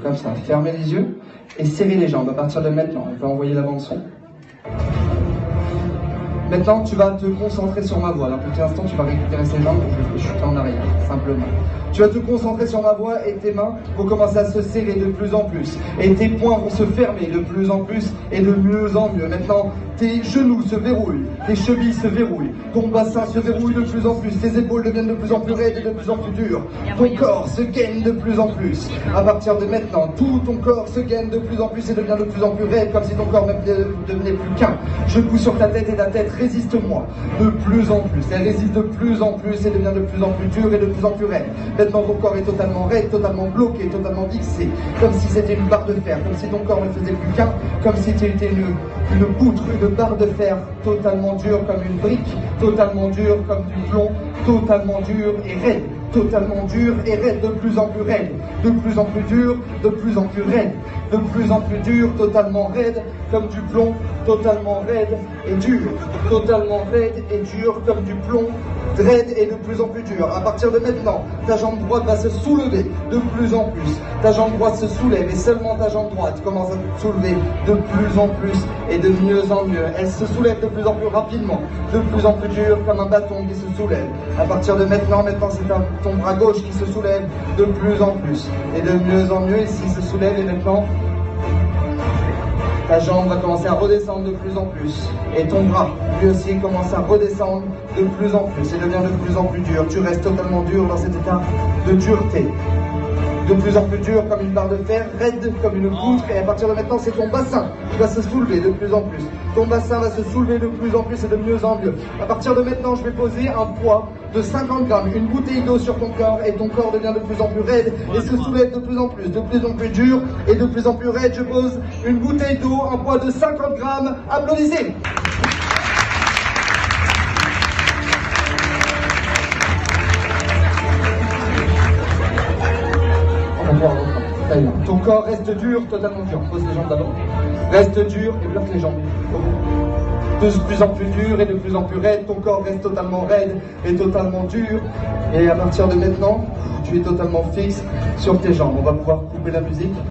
comme ça. Fermez les yeux et serrez les jambes à partir de maintenant. On va envoyer la bande son. Maintenant, tu vas te concentrer sur ma voix. À un petit instant, tu vas récupérer ses jambes et je vais chuter en arrière, simplement. Tu vas te concentrer sur ma voix et tes mains vont commencer à se serrer de plus en plus. Et tes poings vont se fermer de plus en plus et de mieux en mieux. Maintenant, tes genoux se verrouillent, tes chevilles se verrouillent, ton bassin se verrouille de plus en plus, tes épaules deviennent de plus en plus raides et de plus en plus dures. Ton corps se gaine de plus en plus. À partir de maintenant, tout ton corps se gaine de plus en plus et devient de plus en plus raide, comme si ton corps ne devenait plus qu'un. Je pousse sur ta tête et ta tête résiste-moi de plus en plus. Elle résiste de plus en plus et devient de plus en plus dure et de plus en plus raide. Maintenant, ton corps est totalement raide, totalement bloqué, totalement fixé, comme si c'était une barre de fer, comme si ton corps ne faisait plus qu'un, comme si tu étais une poutre, une barre de fer totalement dure comme une brique, totalement dure comme du plomb, totalement dure et raide, totalement dure et raide, de plus en plus raide, de plus en plus dur, de plus en plus raide, de plus en plus dur, totalement raide comme du plomb, totalement raide et dur, totalement raide et dur comme du plomb, raide et de plus en plus dur. À partir de maintenant, ta jambe droite va se soulever de plus en plus. Ta jambe droite se soulève et seulement ta jambe droite commence à se soulever de plus en plus et de mieux en mieux. Elle se soulève de plus en plus rapidement, de plus en plus dur comme un bâton qui se soulève. À partir de maintenant c'est ton bras gauche qui se soulève de plus en plus et de mieux en mieux. Ici se soulève et maintenant ta jambe va commencer à redescendre de plus en plus. Et ton bras, lui aussi, commence à redescendre de plus en plus et devient de plus en plus dur. Tu restes totalement dur dans cet état de dureté. De plus en plus dur comme une barre de fer, raide comme une poutre. Et à partir de maintenant, c'est ton bassin qui va se soulever de plus en plus. Ton bassin va se soulever de plus en plus et de mieux en mieux. À partir de maintenant, je vais poser un poids de 50 grammes, une bouteille d'eau sur ton corps et ton corps devient de plus en plus raide et se soulève de plus en plus dur et de plus en plus raide. Je pose une bouteille d'eau, un poids de 50 grammes. Applaudissez! Ton corps reste dur, totalement dur. Pose les jambes d'abord. Reste dur et bloque les jambes. De plus en plus dur et de plus en plus raide. Ton corps reste totalement raide et totalement dur. Et à partir de maintenant, tu es totalement fixe sur tes jambes. On va pouvoir couper la musique.